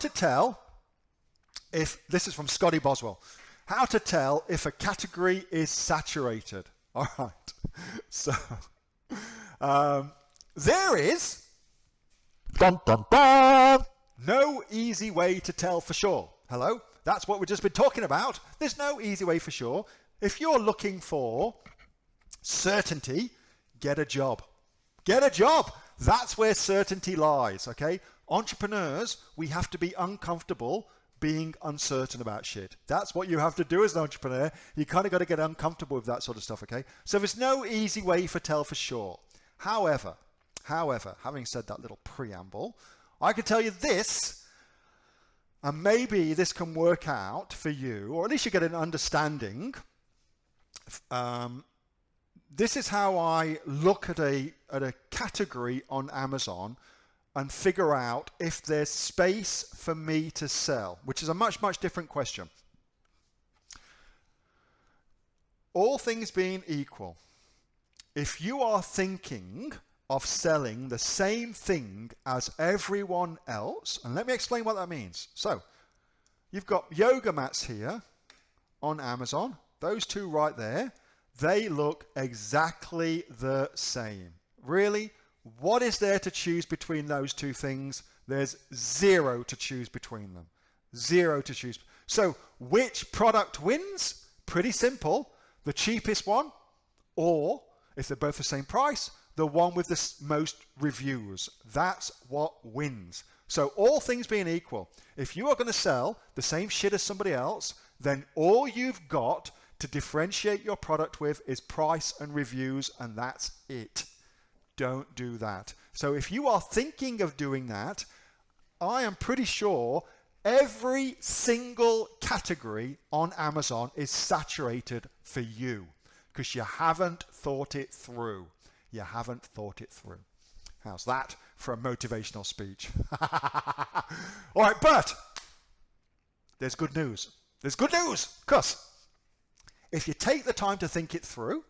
to tell if, this is from Scotty Boswell, how to tell if a category is saturated. All right. So there is dun, dun, dun, no easy way to tell for sure. Hello? That's what we've just been talking about. There's no easy way for sure. If you're looking for certainty, get a job. Get a job. That's where certainty lies, okay? Entrepreneurs, we have to be uncomfortable being uncertain about shit. That's what you have to do as an entrepreneur. You kind of got to get uncomfortable with that sort of stuff, okay? So there's no easy way for tell for sure. However, having said that little preamble, I can tell you this, and maybe this can work out for you, or at least you get an understanding. This is how I look at a category on Amazon and figure out if there's space for me to sell, which is a much, much different question. All things being equal, if you are thinking of selling the same thing as everyone else, and let me explain what that means. So, you've got yoga mats here on Amazon, those two right there, they look exactly the same. Really? What is there to choose between those two things? There's zero to choose between them. Zero to choose. So which product wins? Pretty simple. The cheapest one, or if they're both the same price, the one with the most reviews. That's what wins. So all things being equal, if you are going to sell the same shit as somebody else, then all you've got to differentiate your product with is price and reviews, and that's it. Don't do that. So if you are thinking of doing that, I am pretty sure every single category on Amazon is saturated for you because you haven't thought it through. You haven't thought it through. How's that for a motivational speech? All right, but there's good news. There's good news because if you take the time to think it through,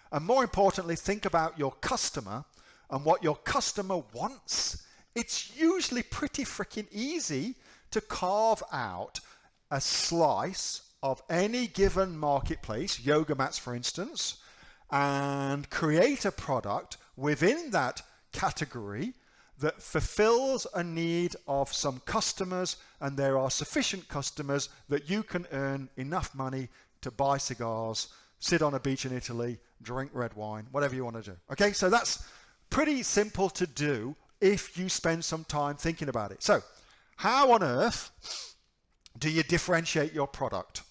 and more importantly, think about your customer and what your customer wants, it's usually pretty freaking easy to carve out a slice of any given marketplace, yoga mats for instance, and create a product within that category that fulfills a need of some customers, and there are sufficient customers that you can earn enough money to buy cigars, sit on a beach in Italy, drink red wine, whatever you want to do. Okay, so that's pretty simple to do if you spend some time thinking about it. So how on earth do you differentiate your product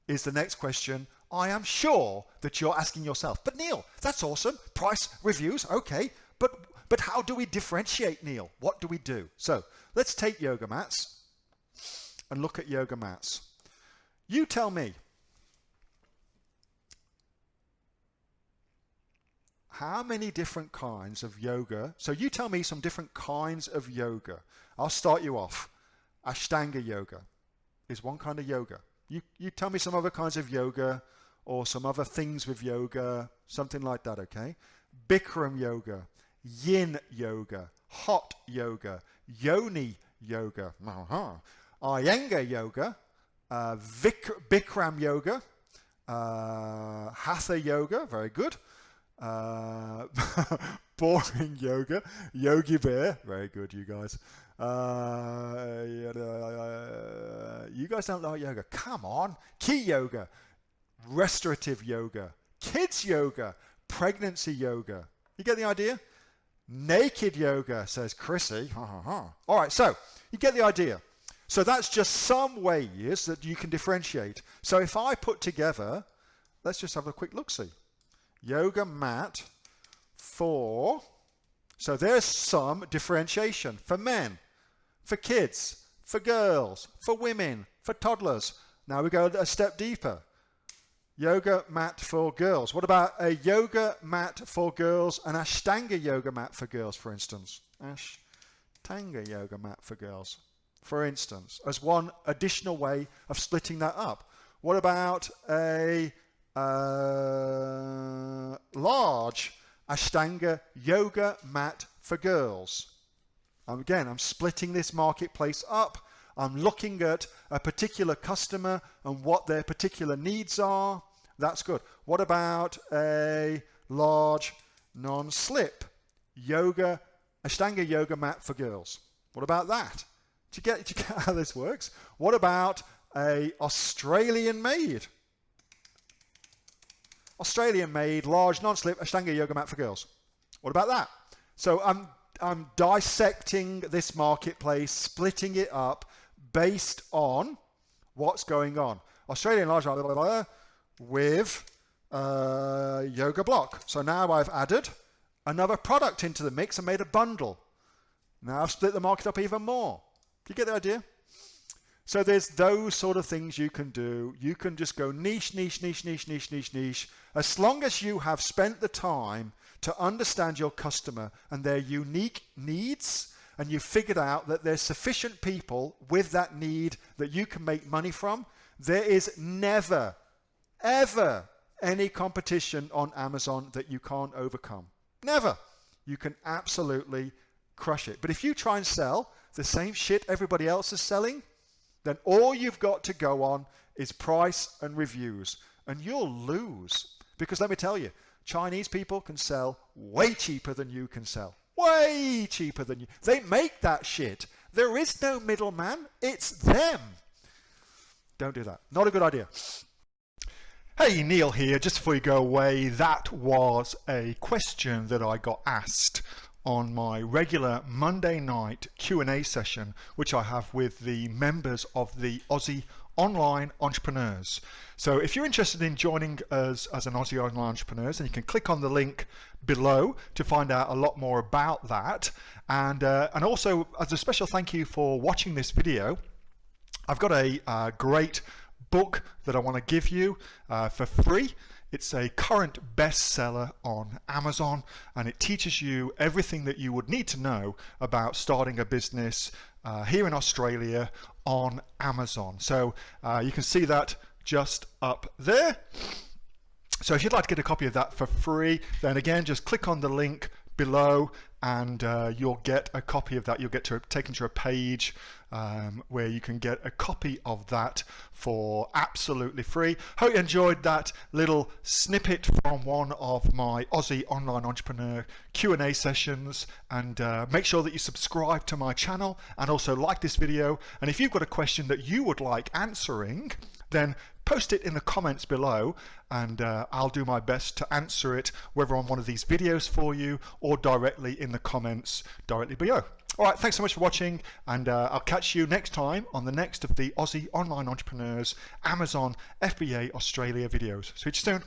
is the next question I am sure that you're asking yourself. But Neil, that's awesome. Price, reviews, okay. But how do we differentiate, Neil? What do we do? So let's take yoga mats and look at yoga mats. You tell me, how many different kinds of yoga? So you tell me some different kinds of yoga. I'll start you off. Ashtanga yoga is one kind of yoga. You tell me some other kinds of yoga or some other things with yoga, something like that, okay? Bikram yoga, yin yoga, hot yoga, yoni yoga, Iyengar yoga, Bikram yoga, Hatha yoga, very good. Boring yoga, Yogi Bear, very good, you guys. You guys don't like yoga, come on. Ki yoga, restorative yoga, kids yoga, pregnancy yoga. You get the idea? Naked yoga, says Chrissy. All right, so you get the idea. So that's just some ways that you can differentiate. So if I put together, let's just have a quick look-see. Yoga mat for, so there's some differentiation for men, for kids, for girls, for women, for toddlers. Now we go a step deeper. Yoga mat for girls. What about a yoga mat for girls, an Ashtanga yoga mat for girls, for instance? Ashtanga yoga mat for girls, for instance, as one additional way of splitting that up. What about a large Ashtanga yoga mat for girls? Again, I'm splitting this marketplace up. I'm looking at a particular customer and what their particular needs are. That's good. What about a large non-slip yoga, Ashtanga yoga mat for girls? What about that? Do you get how this works? What about a Australian made large non-slip Ashtanga yoga mat for girls? What about that? So I'm dissecting this marketplace, splitting it up based on what's going on. Australian large blah, blah, blah, with yoga block. So now I've added another product into the mix and made a bundle. Now I've split the market up even more. Do you get the idea? So there's those sort of things you can do. You can just go niche, niche, niche, niche, niche, niche, niche. As long as you have spent the time to understand your customer and their unique needs, and you've figured out that there's sufficient people with that need that you can make money from, there is never, ever any competition on Amazon that you can't overcome. Never. You can absolutely crush it. But if you try and sell the same shit everybody else is selling, then all you've got to go on is price and reviews, and you'll lose. Because let me tell you, Chinese people can sell way cheaper than you can sell. Way cheaper than you. They make that shit. There is no middleman. It's them. Don't do that. Not a good idea. Hey, Neil here. Just before you go away, that was a question that I got asked on my regular Monday night Q&A session, which I have with the members of the Aussie Online Entrepreneurs. So if you're interested in joining us as an Aussie Online Entrepreneurs, then you can click on the link below to find out a lot more about that. And also, as a special thank you for watching this video, I've got a great book that I want to give you for free. It's a current bestseller on Amazon, and it teaches you everything that you would need to know about starting a business here in Australia on Amazon. So you can see that just up there. So if you'd like to get a copy of that for free, then again, just click on the link below and you'll get a copy of that. You'll get taken to a page where you can get a copy of that for absolutely free. Hope you enjoyed that little snippet from one of my Aussie Online Entrepreneur Q&A sessions, and make sure that you subscribe to my channel and also like this video. And if you've got a question that you would like answering, then post it in the comments below, and I'll do my best to answer it, whether on one of these videos for you or directly in the comments directly below. All right, thanks so much for watching, and I'll catch you next time on the next of the Aussie Online Entrepreneurs Amazon FBA Australia videos. See you soon.